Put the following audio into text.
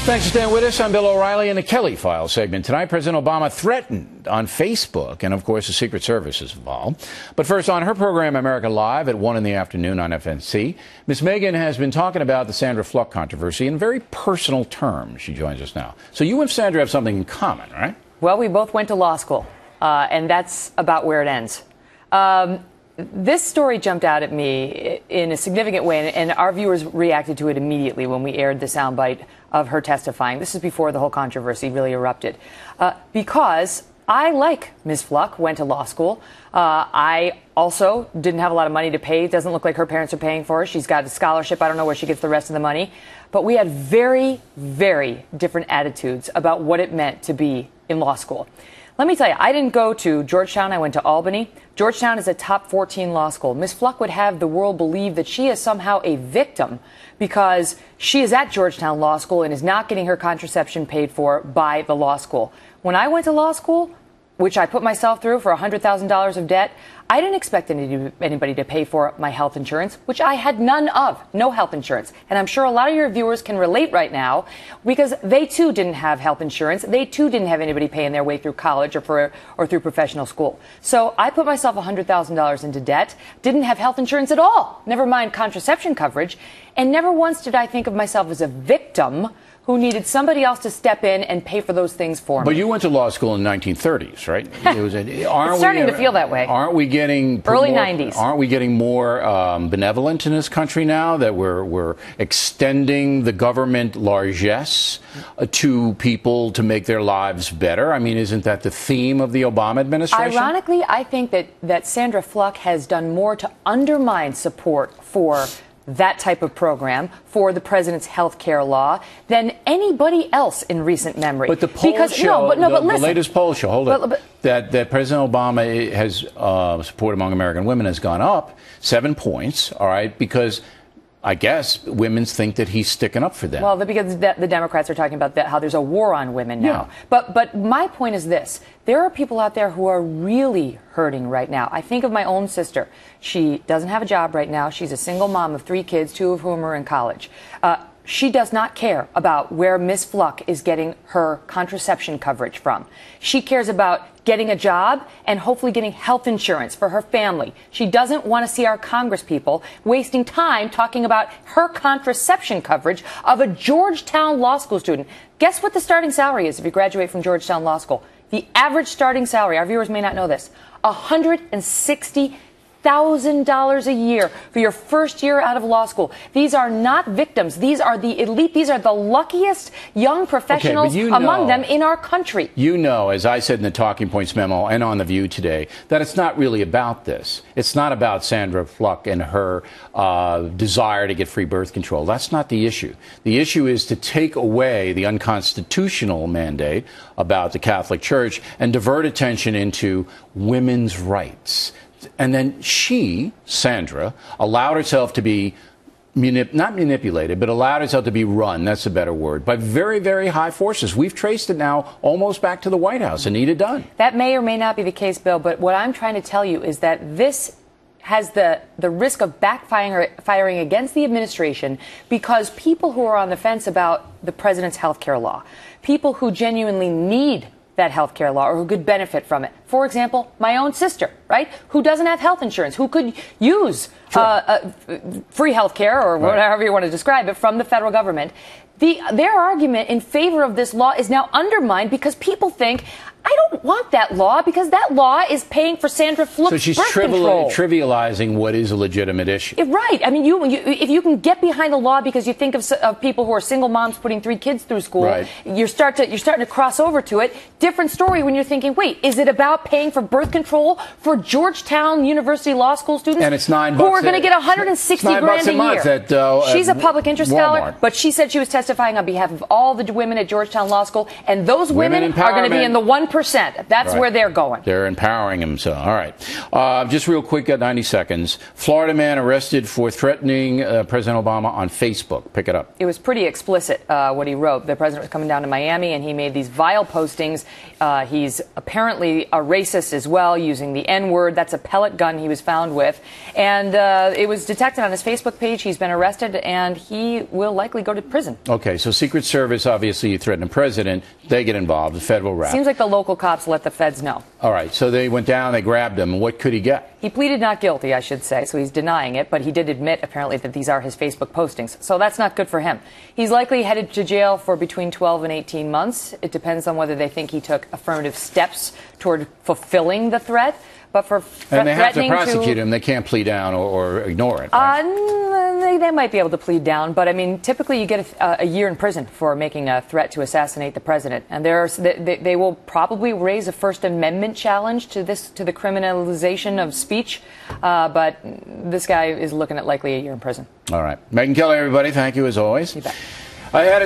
Thanks for staying with us. I'm Bill O'Reilly in the Kelly File segment. Tonight, President Obama threatened on Facebook, and of course, the Secret Service is involved. But first, on her program, America Live, at 1 in the afternoon on FNC, Miss Megyn has been talking about the Sandra Fluke controversy in very personal terms. She joins us now. So you and Sandra have something in common, right? Well, we both went to law school, and that's about where it ends. This story jumped out at me in a significant way, and our viewers reacted to it immediately when we aired the soundbite of her testifying. This is before the whole controversy really erupted. Because I, like Ms. Fluke, went to law school. I also didn't have a lot of money to pay. It doesn't look like her parents are paying for her. She's got a scholarship. I don't know where she gets the rest of the money. But we had very, very different attitudes about what it meant to be in law school. Let me tell you, I didn't go to Georgetown. I went to Albany. Georgetown is a top 14 law school. Ms. Fluke would have the world believe that she is somehow a victim because she is at Georgetown Law School and is not getting her contraception paid for by the law school. When I went to law school, which I put myself through for $100,000 of debt, I didn't expect anybody to pay for my health insurance, which I had none of, no health insurance. And I'm sure a lot of your viewers can relate right now because they too didn't have health insurance. They too didn't have anybody paying their way through college or through professional school. So I put myself $100,000 into debt, didn't have health insurance at all, never mind contraception coverage, and never once did I think of myself as a victim who needed somebody else to step in and pay for those things for me. But you went to law school in the 1930s, right? It's starting to feel that way. Aren't we getting early 90s? Aren't we getting more benevolent in this country now that we're extending the government largesse to people to make their lives better? I mean, isn't that the theme of the Obama administration? Ironically, I think that Sandra Fluke has done more to undermine support for that type of program, for the president's health care law, than anybody else in recent memory. But the polls show, the latest polls show, that President Obama has support among American women has gone up 7 points, all right, because I guess women think that he's sticking up for them. Well, because the Democrats are talking about how there's a war on women now. Yeah. But my point is this. There are people out there who are really hurting right now. I think of my own sister. She doesn't have a job right now. She's a single mom of 3 kids, 2 of whom are in college. She does not care about where Ms. Fluke is getting her contraception coverage from. She cares about getting a job and hopefully getting health insurance for her family. She doesn't want to see our congresspeople wasting time talking about her contraception coverage of a Georgetown Law School student. Guess what the starting salary is if you graduate from Georgetown Law School? The average starting salary, our viewers may not know this, $160,000 a year for your first year out of law school. These are not victims. These are the elite. These are the luckiest young professionals among them in our country. You know, as I said in the Talking Points memo and on The View today, that it's not really about this. It's not about Sandra Fluke and her desire to get free birth control. That's not the issue. The issue is to take away the unconstitutional mandate about the Catholic Church and divert attention into women's rights. And then she, Sandra, allowed herself to be not manipulated, but allowed herself to be run, that's a better word, by very, very high forces. We've traced it now almost back to the White House. Anita Dunn. That may or may not be the case, Bill, but what I'm trying to tell you is that this has the risk of backfiring against the administration because people who are on the fence about the president's health care law, people who genuinely need that health care law or who could benefit from it. For example, my own sister, right, who doesn't have health insurance, who could use free health care or whatever you want to describe it from the federal government. Their argument in favor of this law is now undermined because people think, I don't want that law because that law is paying for Sandra Fluke's birth control. So she's trivializing what is a legitimate issue. Right. I mean, if you can get behind the law because you think of people who are single moms putting 3 kids through school, right, you're starting to cross over to it. Different story when you're thinking, wait, is it about paying for birth control for Georgetown University Law School students? And it's $9 who are going to get $160,000 a year. She's a public interest scholar, but she said she was testifying on behalf of all the women at Georgetown Law School, and those women are going to be in the 1% 1%. That's Right. where they're going. They're empowering him. So, all right. Just real quick, got 90 seconds. Florida man arrested for threatening President Obama on Facebook. Pick it up. It was pretty explicit what he wrote. The president was coming down to Miami, and he made these vile postings. He's apparently a racist as well, using the N-word. That's a pellet gun he was found with. And it was detected on his Facebook page. He's been arrested, and he will likely go to prison. Okay, so Secret Service, obviously, you threaten a president. They get involved, the federal rap. Seems like the local cops let the feds know. All right, so they went down, they grabbed him. What could he get? He pleaded not guilty, I should say, so he's denying it, but he did admit, apparently, that these are his Facebook postings. So that's not good for him. He's likely headed to jail for between 12 and 18 months. It depends on whether they think he took affirmative steps toward fulfilling the threat. But for and they have to threatening prosecute him. They can't plead down or ignore it. Right? They might be able to plead down, but I mean, typically you get a year in prison for making a threat to assassinate the president, and they will probably raise a First Amendment challenge to the criminalization of speech. But this guy is looking at likely a year in prison. All right, Megyn Kelly, everybody. Thank you as always. You bet. I had